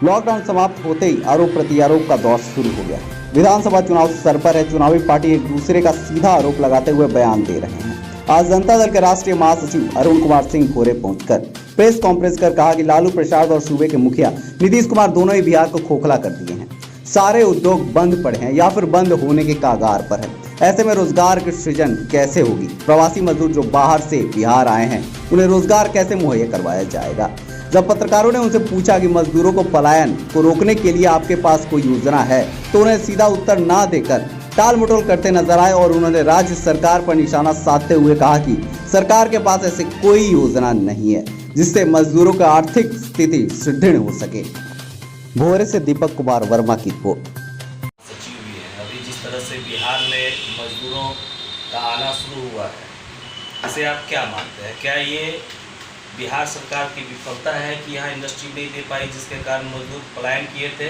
Lockdown समाप्त होते ही आरोप प्रत्यारोप का दौर शुरू हो गया। विधानसभा चुनाव सर पर है, चुनावी पार्टी एक दूसरे का सीधा आरोप लगाते हुए बयान दे रहे हैं। आज जनता दल के राष्ट्रीय महासचिव अरुण कुमार सिंह कोरे पहुंचकर प्रेस कॉन्फ्रेंस कर कहा कि लालू प्रसाद और सूबे के मुखिया नीतीश कुमार दोनों ही बिहार को खोखला कर दिए हैं। सारे उद्योग बंद पड़े हैं या फिर बंद होने के कगार पर है। ऐसे में रोजगार की सृजन कैसे होगी? प्रवासी मजदूर जो बाहर से बिहार आए हैं उन्हें रोजगार कैसे मुहैया करवाया जाएगा? जब पत्रकारों ने उनसे पूछा कि मजदूरों को पलायन को रोकने के लिए आपके पास कोई योजना है, तो उन्हें सीधा उत्तर ना देकर टाल मटोल करते नजर आए और उन्होंने राज्य सरकार पर निशाना साधते हुए कहा कि सरकार के पास ऐसी कोई योजना नहीं है जिससे मजदूरों की आर्थिक स्थिति सुदृढ़ हो सके। भोरे से दीपक कुमार वर्मा की रिपोर्ट। सचिव भी है। अभी जिस तरह से बिहार में मजदूरों का आना शुरू हुआ है, इसे आप क्या मानते हैं? क्या ये बिहार सरकार की विफलता है कि यहाँ इंडस्ट्री नहीं दे पाई, जिसके कारण मजदूर पलायन किए थे?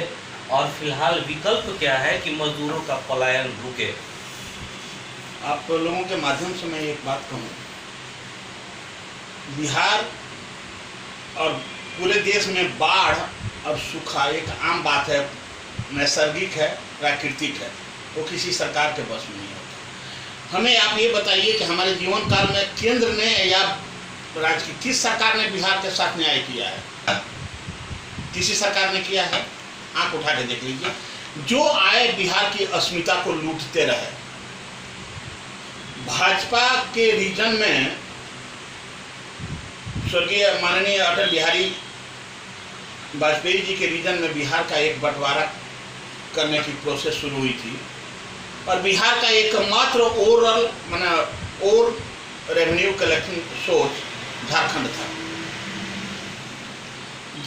और फिलहाल विकल्प क्या है कि मजदूरों का पलायन रुके? आप लोगों के माध्यम से मैं एक बात कहूँ, बिहार और पूरे देश में बाढ़ और सूखा एक आम बात है, नैसर्गिक है, प्राकृतिक है, वो किसी सरकार के बस में नहीं होता। हमें आप ये बताइए कि हमारे जीवन काल में केंद्र ने या राज्य की किस सरकार ने बिहार के साथ न्याय किया है? किसी सरकार ने किया है? आंख उठा के देख लीजिए। जो आए बिहार की अस्मिता को लूटते रहे। भाजपा के रीजन में स्वर्गीय माननीय अटल बिहारी वाजपेयी जी के रीजन में बिहार का एक बंटवारा करने की प्रोसेस शुरू हुई थी और बिहार का एकमात्र और रेवेन्यू कलेक्शन सोर्स झारखंड था।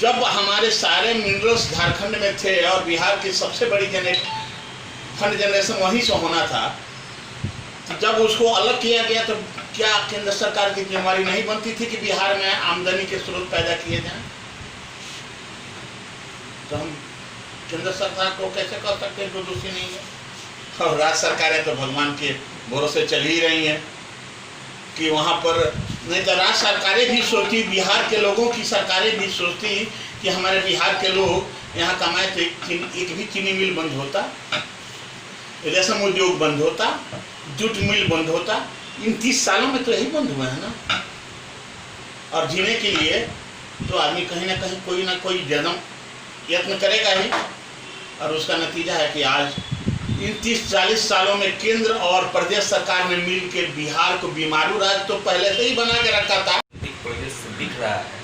जब हमारे सारे मिनरल्स झारखंड में थे और बिहार की सबसे बड़ी फंड जनरेशन वहीं से होना था, तो जब उसको अलग किया गया तो क्या केंद्र सरकार की जिम्मेदारी नहीं बनती थी कि बिहार में आमदनी के स्रोत पैदा किए जाएं? तो हम केंद्र सरकार को कैसे कह सकते हैं कि दोषी नहीं है? और राज्य सरकारें तो भगवान के भरोसे चल ही रही हैं कि वहाँ पर नहीं तो राज्य सरकारें भी सोचती, बिहार के लोगों की सरकारें भी सोचती कि हमारे बिहार के लोग यहाँ कमाए तो एक भी चीनी मिल बंद होता, रेशम उद्योग बंद होता, जूट मिल बंद होता। इन 30 सालों में तो यही बंद हुआ है ना। और जीने के लिए तो आदमी कहीं ना कहीं कोई ना कोई जन्म यत्न करेगा ही, और उसका नतीजा है कि आज इन 30-40 सालों में केंद्र और प्रदेश सरकार ने मिल के बिहार को बीमारू राज्य तो पहले से ही बना के रखा था। प्रदेश दिख रहा है,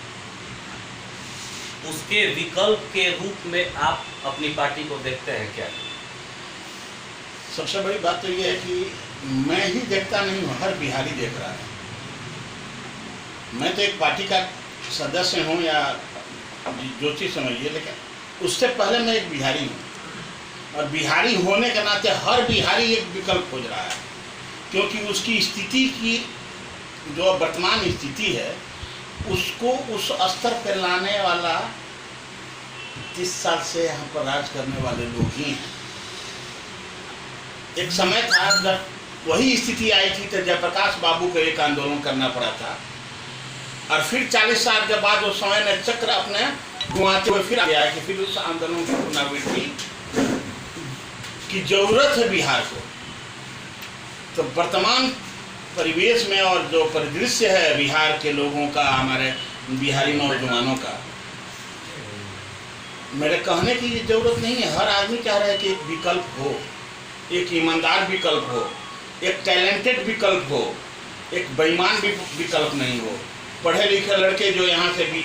उसके विकल्प के रूप में आप अपनी पार्टी को देखते हैं क्या? सबसे बड़ी बात तो ये है कि मैं ही देखता नहीं हूँ, हर बिहारी देख रहा है। मैं तो एक पार्टी का सदस्य हूँ या जो चीज़ समझिए, लेकिन उससे पहले मैं एक बिहारी हूँ और बिहारी होने के नाते हर बिहारी एक विकल्प खोज रहा है, क्योंकि उसकी स्थिति की जो वर्तमान स्थिति है उसको उस स्तर पर लाने वाला 30 साल से यहाँ पर राज करने वाले लोग ही हैं। एक समय था जब वही स्थिति आई थी तो जयप्रकाश बाबू को एक आंदोलन करना पड़ा था, और फिर 40 साल के बाद उस समय ने चक्र अपने घुमाते हुए फिर आ गया कि फिर उस आंदोलन की पुनरावृत्ति की जरूरत है बिहार को। तो वर्तमान परिवेश में और जो परिदृश्य है बिहार के लोगों का, हमारे बिहारी नौजवानों का, मेरे कहने की जरूरत नहीं है। हर आदमी चाह रहा है कि एक विकल्प हो, एक ईमानदार विकल्प हो, एक टैलेंटेड विकल्प हो, एक बेईमान विकल्प नहीं हो। पढ़े लिखे लड़के जो यहाँ से भी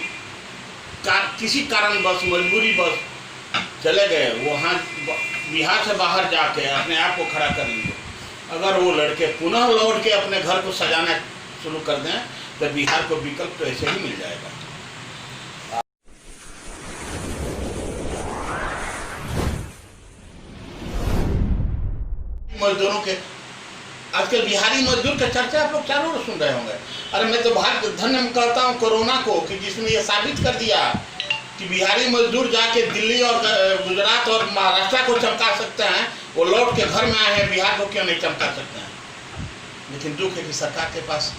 किसी कारणवश मजबूरी बस चले गए, वहाँ बिहार से बाहर जाके अपने आप को खड़ा कर लेंगे। अगर वो लड़के पुनः लौट के अपने घर को सजाना शुरू कर दें तो बिहार को विकल्प तो ऐसे ही मिल जाएगा। मजदूरों के आजकल बिहारी मजदूर का चर्चा आप लोग चारों ओर सुन रहे होंगे। अरे मैं तो भाग्य धन्य कहता हूँ कोरोना को कि जिसने ये साबित कर दिया कि बिहारी मजदूर जाके दिल्ली और गुजरात और महाराष्ट्र को चमका सकते हैं, वो लौट के घर में आए हैं, बिहार को क्यों नहीं चमका सकते हैं? लेकिन दुख है कि सरकार के पास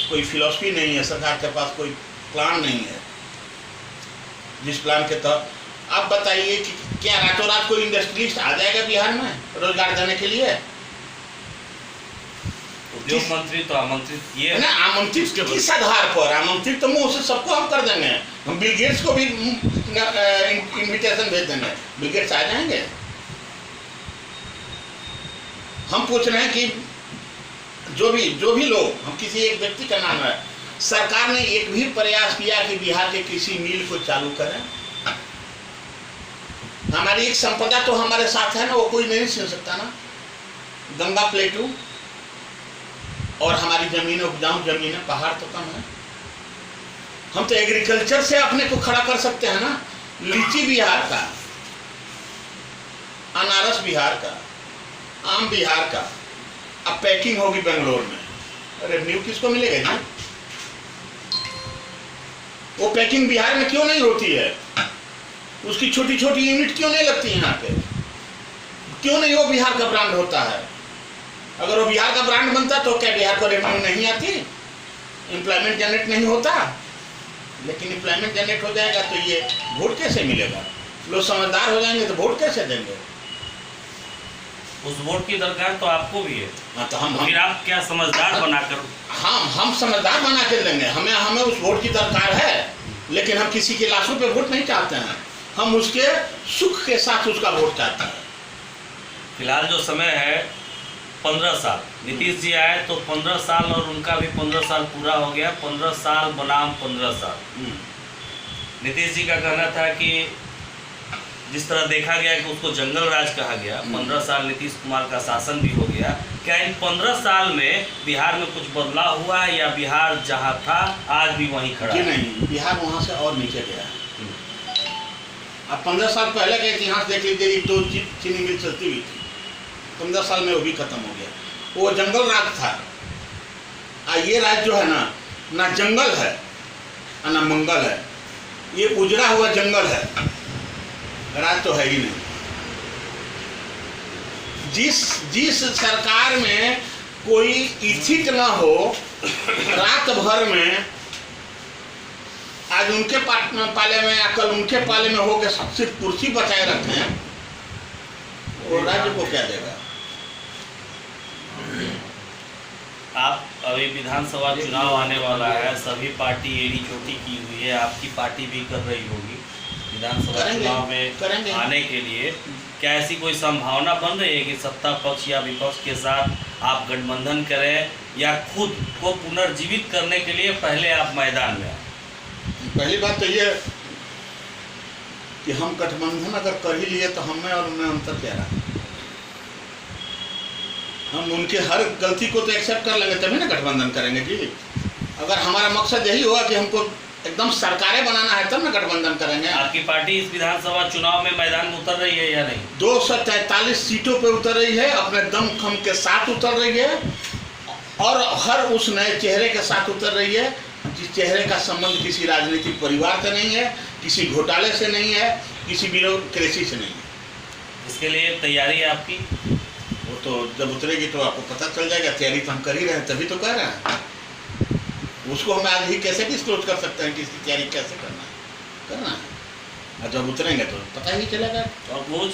कोई फिलॉसफी नहीं है, सरकार के पास कोई प्लान नहीं है जिस प्लान के तहत आप बताइए कि क्या रातों रात कोई इंडस्ट्रियलिस्ट आ जाएगा बिहार में रोजगार देने के लिए? उद्योग मंत्री तो आमंत्रित किए है ना, आमंत्रित किस आधार पर? आमंत्रित तो मुंह से सबको हम कर देंगे, हम बिल गेट्स को भी इनविटेशन भेज देंगे, बिल गेट्स आ जाएंगे। हम पूछ रहे हैं कि जो भी लोग, हम किसी एक व्यक्ति का नाम है, सरकार ने एक भी प्रयास किया कि बिहार के किसी मिल को चालू करें? हमारी एक संपदा तो हमारे साथ है ना, वो कोई नहीं छीन सकता ना। गंगा प्लेटू और हमारी जमीन, उपजाऊ जमीन है, पहाड़ तो कम है। हम तो एग्रीकल्चर से अपने को खड़ा कर सकते हैं ना। लीची बिहार का, अनारस बिहार का, आम बिहार का, अब पैकिंग होगी बेंगलोर में, रेवेन्यू किसको मिलेगा जी? वो पैकिंग बिहार में क्यों नहीं होती है? उसकी छोटी छोटी यूनिट क्यों नहीं लगती है यहाँ पे? क्यों नहीं वो बिहार का ब्रांड होता है? अगर वो बिहार का ब्रांड बनता तो क्या बिहार को रेवेन्यू नहीं आती, एम्प्लॉयमेंट जनरेट नहीं होता? लेकिन एम्प्लॉयमेंट जनरेट हो जाएगा तो ये वोट कैसे मिलेगा? लोग समझदार हो जाएंगे तो वोट कैसे देंगे? उस वोट की दरकार तो आपको भी है। हाँ, तो फिर आप क्या समझदार बनाकर? हम समझदार बना के देंगे। हमें उस वोट की दरकार है, लेकिन हम किसी के लाशों पे वोट नहीं चाहते हैं। हम उसके सुख के साथ उसका वोट चाहते हैं। फिलहाल जो समय है 15 साल, नीतीश जी आए तो 15 साल और उनका भी 15 साल पूरा हो गया। 15 साल बनाम 15 साल। नीतीश जी का कहना था कि जिस तरह देखा गया कि उसको जंगल राज कहा गया, 15 साल नीतीश कुमार का शासन भी हो गया। क्या इन 15 साल में बिहार में कुछ बदलाव हुआ है या बिहार जहां था आज भी वहीं खड़ा है? नहीं, बिहार वहां से और नीचे गया। अब 15 साल पहले का इतिहास देख लीजिए, एक तो चीनी मिल चलती हुई थी, 15 साल में वो भी खत्म हो गया। वो जंगल राज था। ये राज जो है ना जंगल है और ना मंगल है। ये उजड़ा हुआ जंगल है, राज तो है ही नहीं। जिस सरकार में कोई इथिक ना हो, रात भर में आज उनके पाले में या कल उनके पाले में हो के सिर्फ कुर्सी बचाए रखे हैं, वो राज्य को क्या देगा? आप अभी विधानसभा चुनाव आने वाला है, सभी पार्टी एड़ी चोटी की हुई है, आपकी पार्टी भी कर रही होगी विधानसभा चुनाव में आने के लिए। क्या ऐसी कोई संभावना बन रही है कि सत्ता पक्ष या विपक्ष के साथ आप गठबंधन करें या खुद को पुनर्जीवित करने के लिए पहले आप मैदान में आए? पहली बात तो ये कि हम गठबंधन अगर कर ही लिए तो हमें और उनमें अंतर क्या रहा? हम उनके हर गलती को तो एक्सेप्ट कर लेंगे तभी ना गठबंधन करेंगे जी। अगर हमारा मकसद यही होगा कि हमको एकदम सरकारें बनाना है तब ना गठबंधन करेंगे। आपकी पार्टी इस विधानसभा चुनाव में मैदान में उतर रही है या नहीं? 243 सीटों पे उतर रही है, अपने दम खम के साथ उतर रही है और हर उस नए चेहरे के साथ उतर रही है जिस चेहरे का संबंध किसी राजनीतिक परिवार से नहीं है, किसी घोटाले से नहीं है, किसी ब्यूरोक्रेसी से नहीं है। इसके लिए तैयारी है आपकी? वो तो जब उतरेगी तो आपको पता चल जाएगा। तैयारी तो हम कर ही रहे हैं, तभी तो कर रहे हैं। उसको हम आज ही कैसे डिस्क्लोज कर सकते हैं कि इसकी तैयारी कैसे करना है? और जब उतरेंगे तो पता ही चलेगा। और कुछ